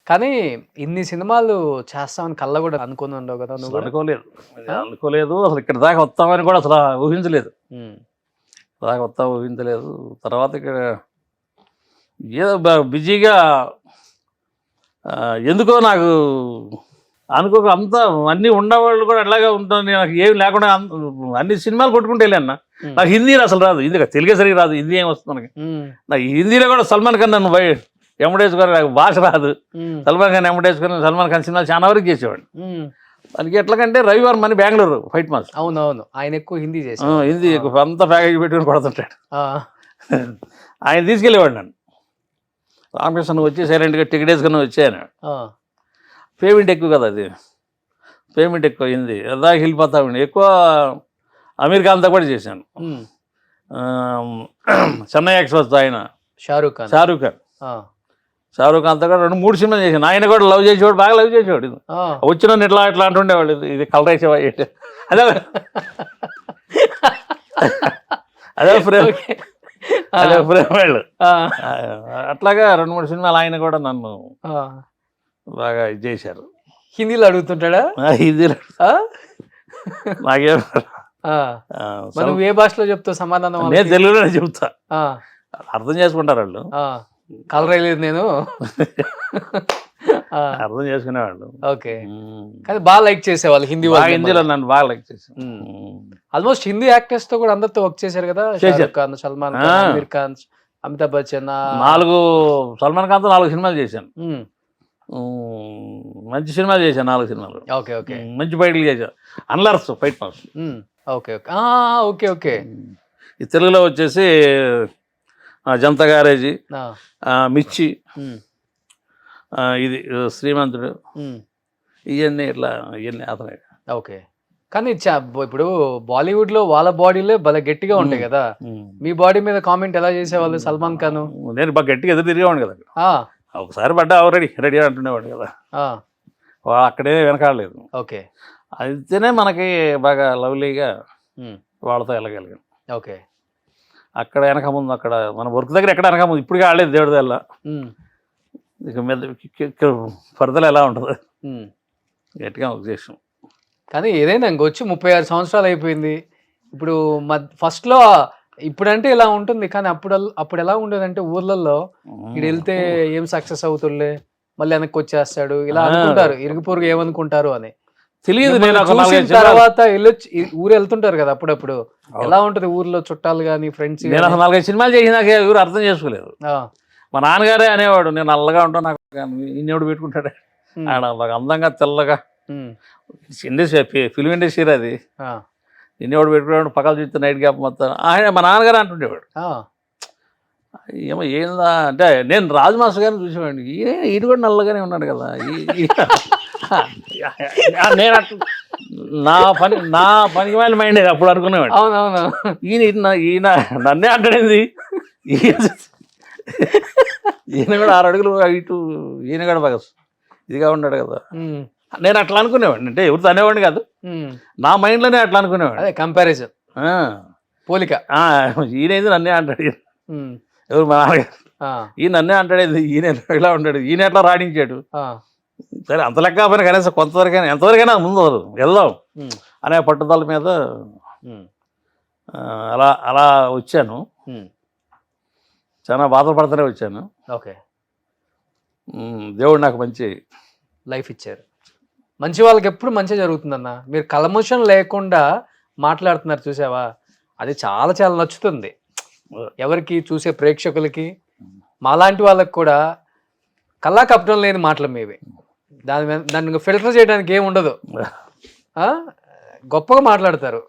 కానీ ఇన్ని సినిమాలు చేస్తామని కళ్ళ కూడా అనుకుని ఉండవు కదా నువ్వు కూడా? అనుకోలేదు అసలు ఇక్కడ దాకా వస్తామని కూడా అసలు ఊహించలేదు. ఉమ్, దాకా వస్తాం ఊహించలేదు. తర్వాత ఇక్కడ ఏదో బిజీగా ఎందుకో నాకు అనుకోక అంతా అన్నీ ఉండేవాళ్ళు కూడా అట్లాగే ఉంటుంది. నాకు ఏం లేకుండా అన్ని సినిమాలు కొట్టుకుంటే వెళ్ళాను. నాకు హిందీ అసలు రాదు, హిందీ తెలుగే సరిగ్గా రాదు, హిందీ ఏం వస్తుంది మనకి. నాకు హిందీలో కూడా సల్మాన్ ఖాన్ నన్ను వెంకటేశ్వర నాకు భాష రాదు. సల్మాన్ ఖాన్ వెంకటేశ్వర సల్మాన్ ఖాన్ సినిమాలు చాలా వరకు చేసేవాడు. దానికి ఎట్లాగంటే రవివర్మ అని బెంగళూరు ఫైట్ మాస్టర్. అవునవును, ఆయన ఎక్కువ హిందీ చేసి హిందీ ఎక్కువ అంతా ప్యాకేజ్ పెట్టుకుని కొడుతుంటాడు. ఆయన తీసుకెళ్ళేవాడు నన్ను. రామకృష్ణ వచ్చి సైలెంట్గా టికెట్ వేసుకుని వచ్చాను. పేమెంట్ ఎక్కువ కదా, అది పేమెంట్ ఎక్కువ అయింది, దాకా వెళ్ళిపోతా ఉండి. ఎక్కువ అమీర్ ఖాన్తో కూడా చేశాను. చెన్నై ఎక్స్ప్రెస్ ఆయన షారూక్ ఖాన్ అంతా కూడా 2-3 సినిమాలు చేశాను. ఆయన కూడా లవ్ చేసేవాడు, బాగా లవ్ చేసేవాడు. వచ్చిన ఇట్లా ఇట్లా అంటుండేవాళ్ళు, ఇది కలర్ వేసేవా అదే అదే ఫ్రేమ్ వాళ్ళు. అట్లాగా 2-3 సినిమాలు ఆయన కూడా నన్ను బాగా ఇది చేశారు. హిందీలో అడుగుతుంటాడా? హిందీలో నాకేం నువ్వు ఏ భాషలో చెప్తావు సమాధానం? నేను తెలుగులోనే చెప్తా, అర్థం చేసుకుంటారు వాళ్ళు. కలర్ వేయలేదు నేను అర్థం చేసుకునేవాళ్ళు. ఓకే, కానీ బాగా లైక్ చేసేవాళ్ళు హిందీ వాళ్ళు. హిందీలో నన్ను బాగా లైక్ చేశాను. ఆల్మోస్ట్ హిందీ యాక్టర్స్ తో కూడా అందరితో వర్క్ చేశారు కదా, షారూక్ ఖాన్, సల్మాన్ ఖాన్, అమీర్ ఖాన్, అమితాబ్ బచ్చన్. సల్మాన్ ఖాన్తో 4 సినిమాలు చేశాను. మంచి సినిమాలు చేశాను, 4 సినిమాలు. ఓకే ఓకే, మంచి ఫైట్లు చేశాను. అన్లర్స్ fight master. Okay okay okay okay. ఈ తెలుగులో వచ్చేసి జనతా గ్యారేజీ, మిర్చి, ఇది శ్రీమంతుడు, ఇవన్నీ అతనే. ఓకే, కానీ ఇప్పుడు బాలీవుడ్ లో వాళ్ళ బాడీలే భలే గట్టిగా ఉంటాయి కదా, మీ బాడీ మీద కామెంట్ ఎలా చేసేవాళ్ళు సల్మాన్ ఖాన్? నేను బాగా గట్టిగా ఎదురు తిరిగేవాడు కదా. ఒకసారి పడ్డా రెడీ అంటుండేవాడు కదా, అక్కడే వెనకాడలేదు. ఓకే, అయితేనే మనకి బాగా లవ్లీగా వాళ్ళతో వెళ్ళగలిగాం. ఓకే, అక్కడ వెనక ముందు, అక్కడ మన వర్క్ దగ్గర ఎక్కడ వెనక ముందు ఇప్పటికే ఆడలేదు దేవుడి దల్లా. ఇక మీద ఫర్దర్ ఎలా ఉంటుంది, గట్టిగా వర్క్ చేసాం. కానీ ఏదైనా ఇంకొచ్చి 36 సంవత్సరాలు అయిపోయింది. ఇప్పుడు ఫస్ట్లో ఇప్పుడంటే ఇలా ఉంటుంది, కానీ అప్పుడు ఎలా ఉండేదంటే ఊర్లలో ఇక్కడ వెళ్తే ఏం సక్సెస్ అవుతుండే, మళ్ళీ వెనక్కి వచ్చేస్తాడు, ఇలా అనుకుంటారు, ఇరుగు పొరుగు ఏమనుకుంటారు అని తెలియదు. తర్వాత ఊరు వెళ్తుంటారు కదా అప్పుడప్పుడు, ఎలా ఉంటది ఊర్లో చుట్టాలు కానీ ఫ్రెండ్స్? నేను 4-5 సినిమాలు చేసినాక ఎవరు అర్థం చేసుకోలేదు. మా నాన్నగారే అనేవాడు, నేను నల్లగా ఉంటాను, నాకు ఇన్నెవడు పెట్టుకుంటాడు, ఆడ బాగా అందంగా తెల్లగా, ఇండస్ట్రీ ఫిల్మ్ ఇండస్ట్రీ అది, ఇన్నెవడు పెట్టుకున్నాడు, పక్కన చూస్తే నైట్ గ్యాప్ మొత్తం ఆయన మా నాన్నగారే అంటుండేవాడు. ఏమో ఏందా అంటే, నేను రాజు మాస్టర్ గారిని చూసేవాడిని, ఈయన కూడా నల్లగానే ఉన్నాడు కదా. నేను అట్లా నా పనికి వాళ్ళ మైండ్ అప్పుడు అనుకునేవాడు. అవునవును, ఈయన నన్నే అంటాడేంది, ఈయన కూడా 6 అడుగులు ఇటు, ఈయన కూడా బాగా ఇదిగా ఉన్నాడు కదా. నేను అట్లా అనుకునేవాడిని, అంటే ఎవరితో అనేవాడిని కాదు, నా మైండ్లోనే అట్లా అనుకునేవాడు. అదే కంపారిజన్, పోలిక. ఈయన నన్నే అంటాడు, ఎవరు మా నాన్నగారు, ఈయన నన్నే అంటాడేది, ఈయన ఇలా ఉంటాడు, ఈయన ఎట్లా రాణించాడు. సరే అంత లెక్క పైన కనీసం కొంతవరకైనా ఎంతవరకైనా ముందు వెళ్దాం అనే పట్టుదల మీద అలా వచ్చాను. చాలా బాధపడుతూనే వచ్చాను. ఓకే, దేవుడు నాకు మంచి లైఫ్ ఇచ్చారు. మంచి వాళ్ళకి ఎప్పుడు మంచి జరుగుతుందన్న. మీరు కల్మషం లేకుండా మాట్లాడుతున్నారు చూసావా, అది చాలా చాలా నచ్చుతుంది ఎవరికి, చూసే ప్రేక్షకులకి, మాలాంటి వాళ్ళకి కూడా. కల్లా కప్పడం లేని మాటలు మీవి, దాన్ని ఫిల్టర్ చేయడానికి ఏమి ఉండదు, గొప్పగా మాట్లాడతారు,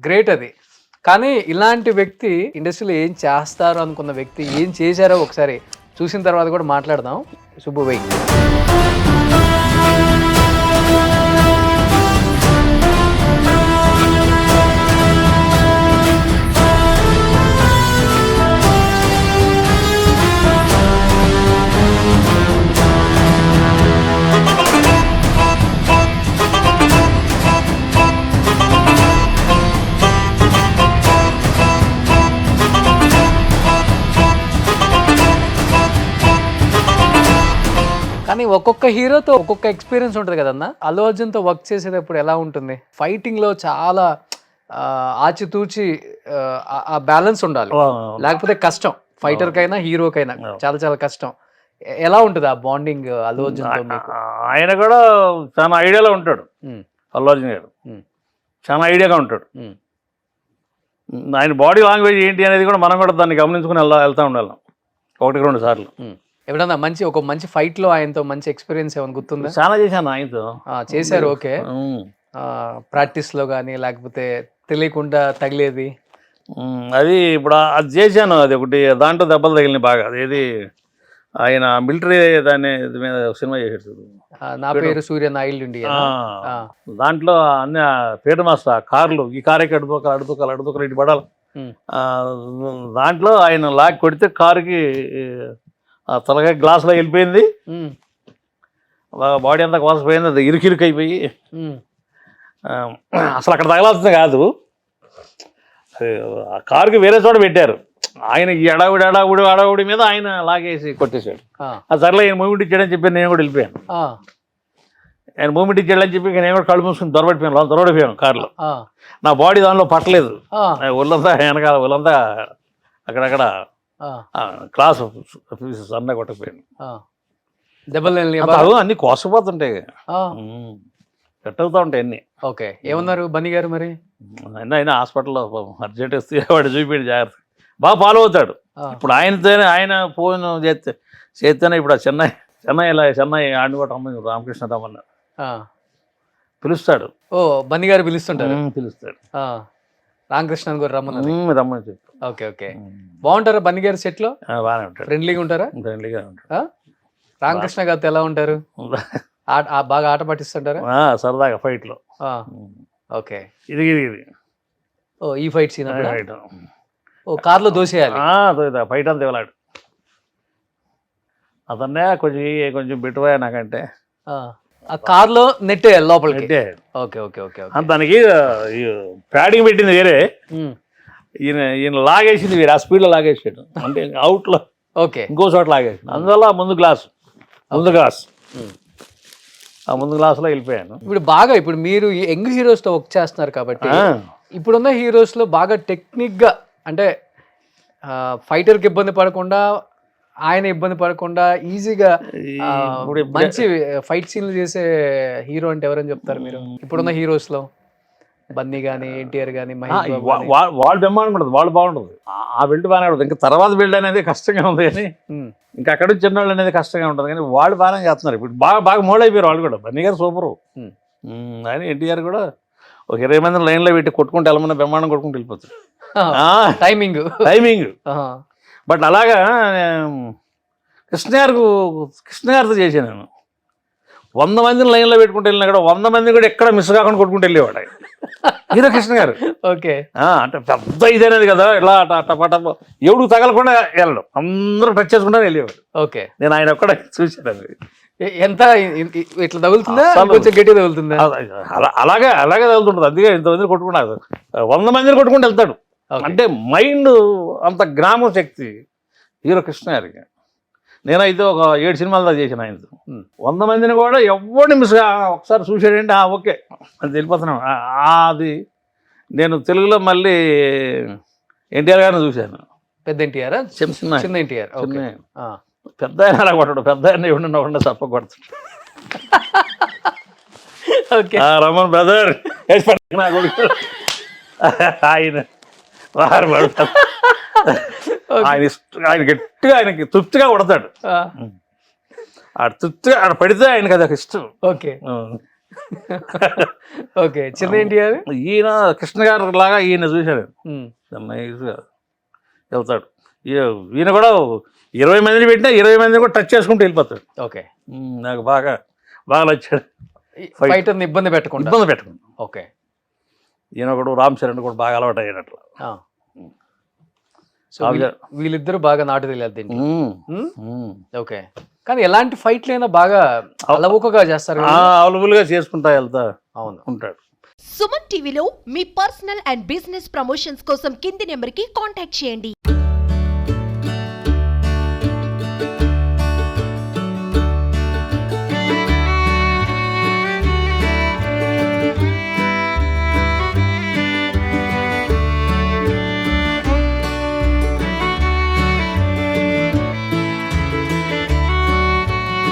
గ్రేట్ అది. కానీ ఇలాంటి వ్యక్తి ఇండస్ట్రీలో ఏం చేస్తారు అనుకున్న వ్యక్తి ఏం చేశారో ఒకసారి చూసిన తర్వాత కూడా మాట్లాడదాం. సుబ్బు వెయ్యి. కానీ ఒక్కొక్క హీరోతో ఒక్కొక్క ఎక్స్పీరియన్స్ ఉంటుంది కదన్నా. అల్లు అర్జున్తో వర్క్ చేసేటప్పుడు ఎలా ఉంటుంది? ఫైటింగ్లో చాలా ఆచితూచి ఆ బ్యాలెన్స్ ఉండాలి, లేకపోతే కష్టం. ఫైటర్కైనా హీరోకైనా చాలా చాలా కష్టం. ఎలా ఉంటుంది ఆ బాండింగ్ అల్లు అర్జున్తో మీకు? ఆయన కూడా చాలా ఐడియాలో ఉంటాడు. అల్లు అర్జున్ గారు చాలా ఐడియాగా ఉంటాడు. ఆయన బాడీ లాంగ్వేజ్ ఏంటి అనేది కూడా మనం కూడా దాన్ని గమనించుకుని వెళ్తూ ఉండాలి 1-2 సార్లు. ఎప్పుడన్నా ఒక మంచి ఫైట్ లో ఆయనతో మంచి ఎక్స్పీరియన్స్ ఏమైనా గుర్తుందా? చాలా చేశాను ఆయనతో. చేశారు, ఓకే. ప్రాక్టీస్ లో కానీ లేకపోతే తెలియకుండా తగిలేది? అది ఇప్పుడు అది చేశాను. అది ఒకటి దాంట్లో దెబ్బలు తగిలినాయి బాగా. అదేది ఆయన మిలిటరీ దాని మీద సినిమా చేశాడు, నా పేరు సూర్య నాయుడు ఇండియా. దాంట్లో అన్ని పీటర్ మాస్టర్ కార్లు, ఈ కారు ఎక్కి అడుపుకోవాలి ఇటు పడాలి. దాంట్లో ఆయన లాగి కొడితే కారుకి తలగా గ్లాసులో వెళ్ళిపోయింది, బాడీ అంతా కోసపోయింది, అది ఇరుకిరుకు అయిపోయి అసలు అక్కడ తగలాల్సింది కాదు, ఆ కారుకి వేరే చోట పెట్టారు. ఆయన ఈ అడావుడి మీద ఆయన లాగేసి కొట్టేశాడు. ఆ సర్లే ఆయన మూమెంట్ ఇచ్చాడని చెప్పి నేను కూడా వెళ్ళిపోయాను. ఆయన మూమెంట్ ఇచ్చాడని చెప్పి నేను కూడా కళ్ళు మూసుకుని దొరబడిపోయాను కారులో. నా బాడీ దానిలో పట్టలేదు, ఒళ్ళంతా వెనకాల ఒళ్ళంతా అక్కడక్కడ క్లాస్ అన్న కొట్టకపోయాను. దెబ్బలు అన్ని కోసపోతుంటాయి, కట్ అవుతా ఉంటాయి అన్ని. ఓకే, ఏమన్నారు బన్నీ గారు మరి? అయినా హాస్పిటల్లో అర్జెంట్ వస్తే వాడు చూపించాడు, జాగ్రత్త బాగా ఫాలో అవుతాడు. ఇప్పుడు ఆయన ఫోన్ చేస్తేనే ఇప్పుడు చెన్నై ఆడిని కూడా రమ్మని రామకృష్ణ రమ్మన్నారు, పిలుస్తాడు. ఓ బన్నీ గారు పిలుస్తుంటారు? పిలుస్తాడు. రామకృష్ణ కూడా రమ్మని చెప్పి. Okay okay. బాగుంటారా బన్నీ గారు సెట్ లో? బాగానే ఉంటాడు, ఫ్రెండ్లీగా ఉంటారా? ఫ్రెండ్లీగా ఉంటాడు. రామకృష్ణ గారితో ఎలా ఉంటారు? బాగా ఆట పట్టిస్తుంటారా? సరదాగా ఫైట్ లో. ఓకే, ఇది ఓ ఈ ఫైట్ సీన్ ఓ కార్లో దోసేయాలి, ఫైట్ అంతా ఇవ్వలాడు అతన్నే కొంచెం బిట్టుపోయా నాకంటే. ఆ కార్లో నెట్టేయాలి లోపలికి. Okay okay okay. దానికి ప్యాడింగ్ పెట్టింది వేరే, ఈయన లాగేసింది వేరే, ఆ స్పీడ్లో లాగేసాడు, అంటే అవుట్లో ఓకే ఇంకో చోట లాగేసాడు. అందువల్ల ముందు గ్లాస్ ఆ ముందు గ్లాసులో వెళ్ళిపోయాను. ఇప్పుడు మీరు యంగ్ హీరోస్తో వర్క్ చేస్తున్నారు కాబట్టి, ఇప్పుడున్న హీరోస్లో బాగా టెక్నిక్గా, అంటే ఫైటర్కి ఇబ్బంది పడకుండా, ఆయన ఇబ్బంది పడకుండా ఈజీగా మంచి ఫైట్ సీన్లు చేసే హీరో అంటే ఎవరని చెప్తారు మీరు? ఇప్పుడున్న హీరోస్లో బన్నీ కానీ, ఎన్టీఆర్ కానీ, మహేష్ బాబు. వాళ్ళు బ్రహ్మాండం ఉంటుంది, వాళ్ళు బాగుంటుంది, ఆ బిల్డ్ బాగానే ఉంటుంది. ఇంకా తర్వాత బిల్డ్ అనేది కష్టంగా ఉంది కానీ, ఇంకా అక్కడ నుంచి చిన్నవాళ్ళు అనేది కష్టంగా ఉంటుంది, కానీ వాళ్ళు బాగానే చేస్తున్నారు. ఇప్పుడు బాగా మోడ్ అయిపోయారు వాళ్ళు కూడా. బన్నీ గారు సూపరు, ఆయన ఎన్టీఆర్ కూడా ఒక 20 మందిని లైన్లో పెట్టి కొట్టుకుంటే వెళ్ళమన్నా బ్రహ్మాండం కొట్టుకుంటూ వెళ్ళిపోతారు. టైమింగ్ బట్ అలాగా కృష్ణ గారితో చేశాను నేను. 100 మందిని లైన్లో పెట్టుకుంటూ వెళ్ళినా కూడా 100 మంది కూడా ఎక్కడ మిస్ కాకుండా కొట్టుకుంటూ వెళ్ళేవాడు ఆయన, హీరో కృష్ణ గారు. ఓకే, అంటే పెద్ద ఇదనేది కదా, ఇలా అట్టపట ఎవడు తగలకుండా వెళ్ళడం, అందరూ టచ్ చేసుకుంటా వెళ్ళేవాడు. ఓకే, నేను ఆయన ఒక్కడ చూసాను. ఎంత ఇట్లా తగులుతుందా, కొంచెం గట్టి తగులుతుందా? అలాగే తగులుతుంటుంది. అందుకే ఇంతమంది కొట్టుకున్నారు, 100 మందిని కొట్టుకుంటూ వెళ్తాడు. అంటే మైండ్ అంత జ్ఞాపక శక్తి హీరో కృష్ణ గారికి. నేనైతే ఒక 7 సినిమాలు దాకా చేశాను ఆయనతో. 100 మందిని కూడా ఎవరిని మిస్గా ఒకసారి చూసాడంటే ఓకే అది వెళ్ళిపోతున్నాం. అది నేను తెలుగులో మళ్ళీ ఎన్టీఆర్ గారిని చూశాను. పెద్ద ఎన్టీఆర్, చిన్న ఎన్టీఆర్. పెద్ద ఆయన అలా కొట్టాడు, పెద్ద ఆయన ఎవడన్నా తప్ప కొడతాడు. రమణ్ బ్రదర్ నా కొడుకు ఆయన ఆయన గట్టిగా ఆయనకి తృప్తిగా కొడతాడు. తృప్తిగా పడితే ఆయనకి అది ఒక ఇష్టం. Okay okay. చిన్న ఎన్టీఆర్ ఈయన కృష్ణ గారు లాగా ఈయన చూశాను, వెళ్తాడు. ఈయన కూడా 20 మందిని పెట్టినా 20 మందిని కూడా టచ్ చేసుకుంటూ వెళ్ళిపోతాడు. ఓకే, నాకు బాగా నచ్చాడు. ఫైటర్ని ఇబ్బంది పెట్టకుండా. ఓకే, ఈయన ఒకడు రామ్ చరణ్ కూడా బాగా అలవాటు అయ్యాడట్లా. సో వీళ్ళిద్దరు బాగా నాటు తెలియదు. ఓకే, కానీ ఎలాంటి ఫైట్లు అయినా బాగా అలవుకగా చేస్తారు, అవైలబుల్ గా చేసుకుంటా వెళ్తా ఉంటాడు. సుమన్ టీవీలో మీ పర్సనల్ అండ్ బిజినెస్ ప్రమోషన్స్ కోసం కింది నెంబర్కి కాంటాక్ట్ చేయండి.